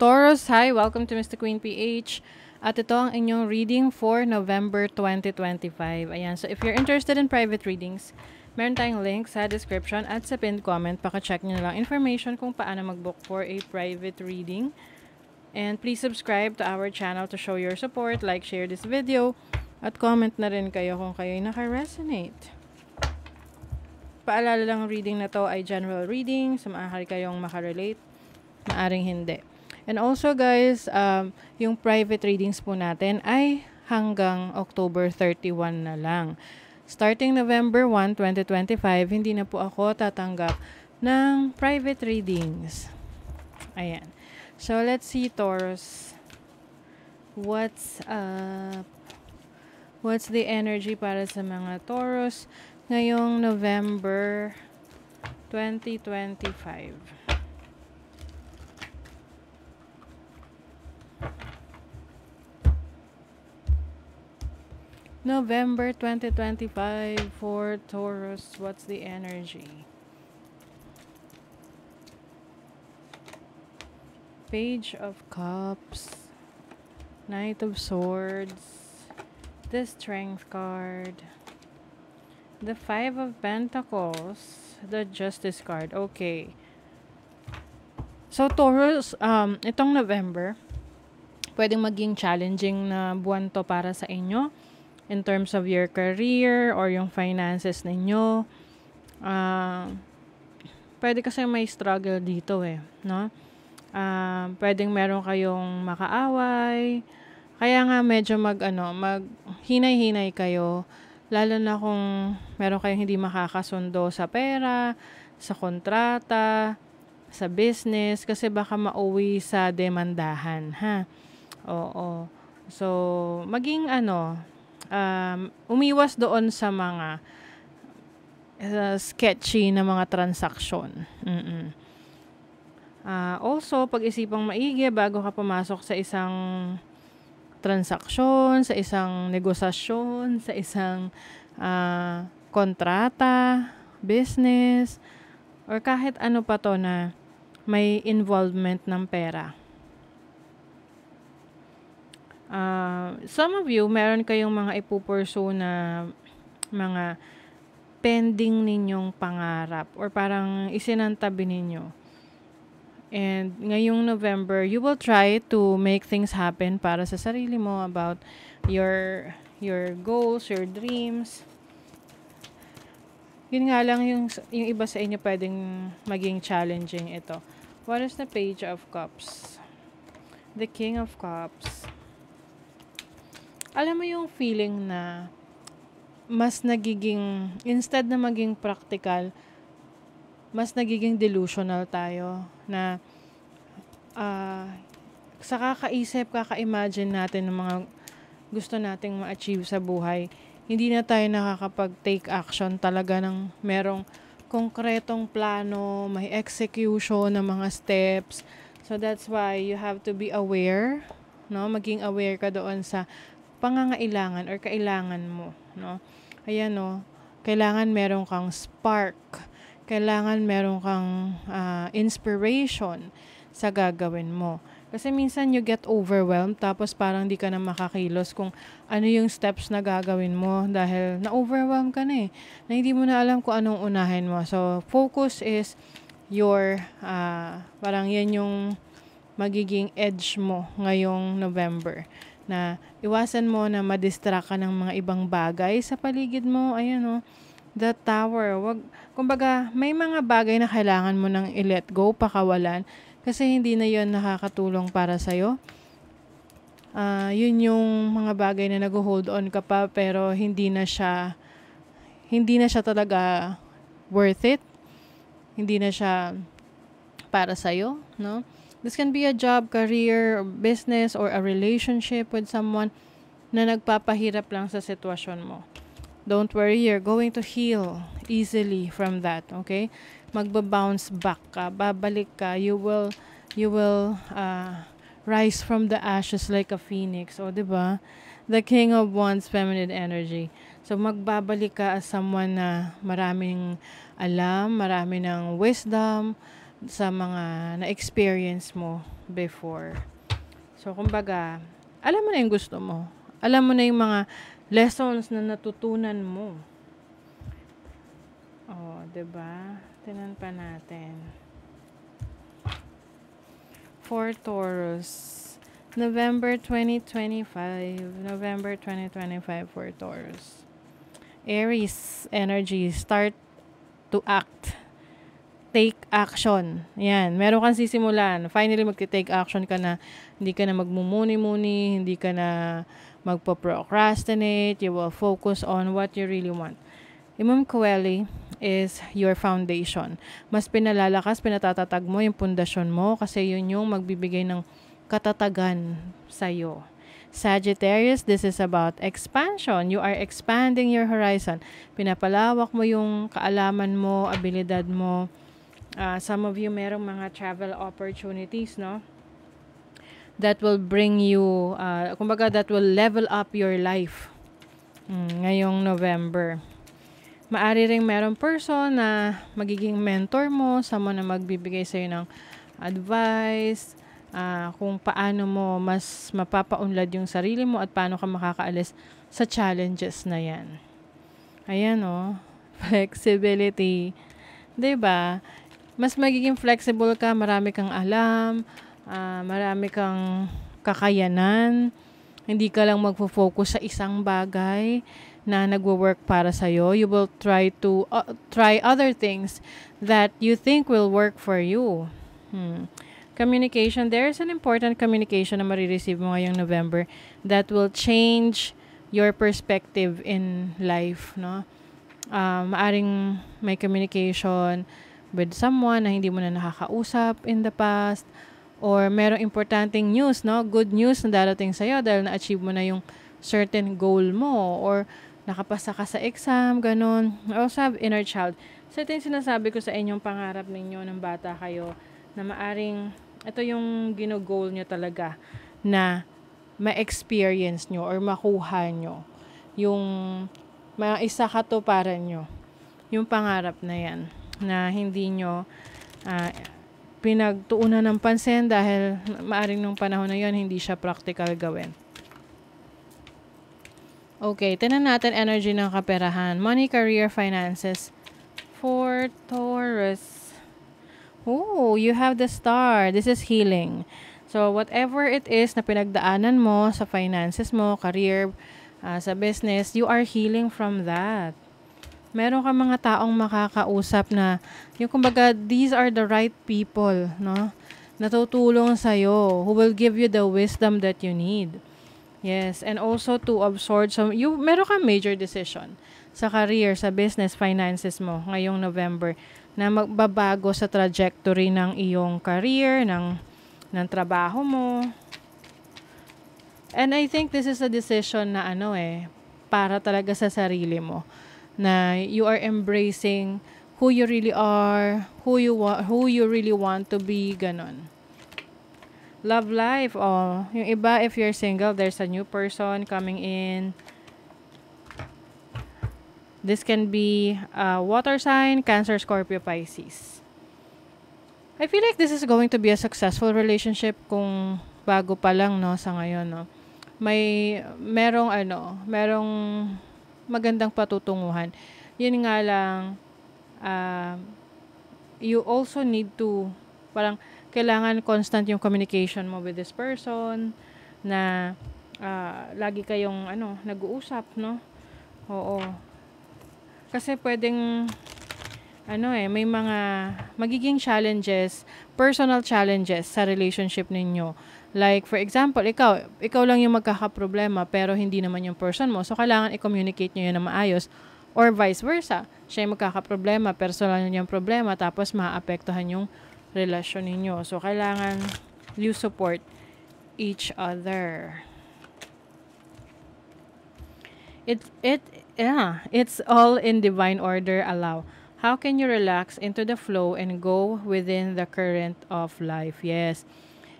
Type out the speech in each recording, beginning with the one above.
Taurus, hi! Welcome to Mr. Queen PH. At ito ang inyong reading for November 2025. Ayan, so if you're interested in private readings, meron tayong link sa description at sa pinned comment. Paka-check nyo na lang information kung paano mag-book for a private reading. And please subscribe to our channel to show your support. Like, share this video. At comment na rin kayo kung kayo'y naka-resonate. Paalala lang, reading na to ay general reading. So maaari kayong makarelate, maaring hindi. And also guys, yung private readings po natin ay hanggang October 31 na lang. Starting November 1, 2025, hindi na po ako tatanggap ng private readings. Ayan. So let's see, Taurus. What's up? What's the energy para sa mga Taurus ngayong November 2025? November 2025 for Taurus, what's the energy? Page of Cups, Knight of Swords, the Strength card, the Five of Pentacles, the Justice card. Okay. So Taurus, itong November, pwedeng maging challenging na buwan to para sa inyo. In terms of your career or yung finances ninyo. Pwede kasi may struggle dito no? Pwedeng meron kayong makaaway. Kaya nga medyo maghinay-hinay kayo. Lalo na kung meron kayong hindi makakasundo sa pera, sa kontrata, sa business. Kasi baka mauwi sa demandahan, ha? Oo. So, maging umiwas doon sa mga sketchy na mga transaksyon. Also, pag-isipang maigi bago ka pumasok sa isang transaksyon, sa isang negosasyon, sa isang kontrata, business, or kahit ano pa to na may involvement ng pera. Some of you, meron kayong mga ipupursu na mga pending ninyong pangarap or parang isinantabi ninyo. And ngayong November, you will try to make things happen para sa sarili mo about your goals, your dreams. Yun nga lang yung iba sa inyo pwedeng maging challenging ito. What is the Page of Cups? The King of Cups. Alam mo yung feeling na mas nagiging, instead na maging practical, mas nagiging delusional tayo na sa kakaisip, kaka-imagine natin ng mga gusto nating ma-achieve sa buhay. Hindi na tayo nakakapag-take action talaga ng merong konkretong plano, may execution ng mga steps. So that's why you have to be aware, no? Maging aware ka doon sa pangangailangan or kailangan mo, no? Ayan, no? Kailangan meron kang spark. Kailangan meron kang inspiration sa gagawin mo. Kasi minsan you get overwhelmed tapos parang di ka na makakilos kung ano yung steps na gagawin mo dahil na-overwhelm ka na na hindi mo na alam kung anong unahin mo. So, focus is your, parang yan yung magiging edge mo ngayong November. Na iwasan mo na madistract ka ng mga ibang bagay sa paligid mo. Ayan, the Tower. Kumbaga, may mga bagay na kailangan mo nang i-let go, pakawalan, kasi hindi na yon nakakatulong para sa'yo. Yun yung mga bagay na nag-hold on ka pa, pero hindi na siya talaga worth it. Hindi na siya para sa'yo, no? This can be a job, career, business, or a relationship with someone na nagpapahirap lang sa sitwasyon mo. Don't worry, you're going to heal easily from that, okay? Magba-bounce back ka, babalik ka, you will rise from the ashes like a phoenix, o diba? The King of Wands, feminine energy. So magbabalik ka as someone na maraming alam, marami ng wisdom, sa mga na-experience mo before. So, kumbaga, alam mo na yung gusto mo. Alam mo na yung mga lessons na natutunan mo. Oh, 'di ba? Tingnan pa natin. For Taurus. November 2025. November 2025 for Taurus. Aries energy. Start to act. Take action. Yan. Meron kang sisimulan. Finally, magti-take action ka na. Hindi ka na magmumuni-muni. Hindi ka na magpo-procrastinate. You will focus on what you really want. Imam Kweli is your foundation. Mas pinalalakas, pinatatatag mo yung pundasyon mo kasi yun yung magbibigay ng katatagan sa'yo. Sagittarius, this is about expansion. You are expanding your horizon. Pinapalawak mo yung kaalaman mo, abilidad mo. Some of you merong mga travel opportunities, no? That will bring you, kumbaga that will level up your life ngayong November. Maari ring merong person na magiging mentor mo, someone na magbibigay sa'yo ng advice, kung paano mo mas mapapaunlad yung sarili mo at paano ka makakaalis sa challenges na yan. Ayan flexibility. 'Di ba? Mas magiging flexible ka, marami kang alam, marami kang kakayanan. Hindi ka lang magfo-focus sa isang bagay na nagwo-work para sa'yo. You will try to try other things that you think will work for you. Communication, there is an important communication na marireceive mo ngayong November that will change your perspective in life, no? Maaring may communication with someone na hindi mo na nakakausap in the past, or merong importanteng news, no? Good news na darating sa'yo dahil na-achieve mo na yung certain goal mo, or nakapasa ka sa exam, ganun. Also have inner child. So ito yung sinasabi ko sa inyong pangarap ninyo ng bata kayo, na maaring ito yung gino-goal nyo talaga na ma-experience nyo or makuha nyo. Yung maisa katuparan nyo. Yung pangarap na yan. Na hindi nyo pinagtuunan ng pansin dahil maaring nung panahon na yon hindi siya practical gawin. Okay, tinan natin energy ng kaperahan. Money, career, finances. For Taurus. Oh, you have the star. This is healing. So, whatever it is na pinagdaanan mo sa finances mo, career, sa business, you are healing from that. Meron ka mga taong makakausap na, yung kumbaga, these are the right people, no? Natutulong sa'yo, who will give you the wisdom that you need. Yes, and also to absorb meron ka major decision sa career, sa business, finances mo ngayong November na magbabago sa trajectory ng iyong career, ng trabaho mo. And I think this is a decision na para talaga sa sarili mo. Na you are embracing who you really are, who you really want to be, ganon. Love life, yung iba, if you're single, there's a new person coming in. This can be water sign, Cancer, Scorpio, Pisces. I feel like this is going to be a successful relationship kung bago pa lang, no, sa ngayon, no. Merong magandang patutunguhan. Yun nga lang, you also need to, parang, kailangan constant yung communication mo with this person, na lagi kayong, nag-uusap, no? Oo. Kasi pwedeng, may mga magiging challenges, personal challenges sa relationship ninyo. Like, for example, ikaw lang yung magkakaproblema, pero hindi naman yung person mo. So, kailangan i-communicate nyo yun na maayos. Or vice versa. Siya yung magkakaproblema, personal nyo yung problema, tapos maapektuhan yung relasyon ninyo. So, kailangan you support each other. It's all in divine order. Allow. How can you relax into the flow and go within the current of life? Yes.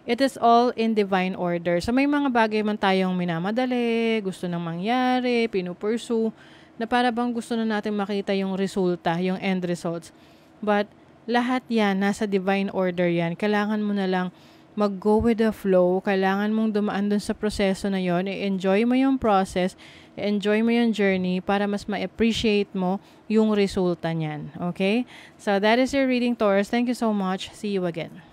It is all in divine order. So, may mga bagay man tayong minamadali, gusto nang mangyari, pinupursue, na para bang gusto na natin makita yung resulta, yung end results. But, lahat yan, nasa divine order yan. Kailangan mo na lang mag-go with the flow. Kailangan mong dumaan dun sa proseso na yon. I-enjoy mo yung process, enjoy mo yung journey para mas ma-appreciate mo yung resulta niyan. Okay? So, that is your reading, Taurus. Thank you so much. See you again.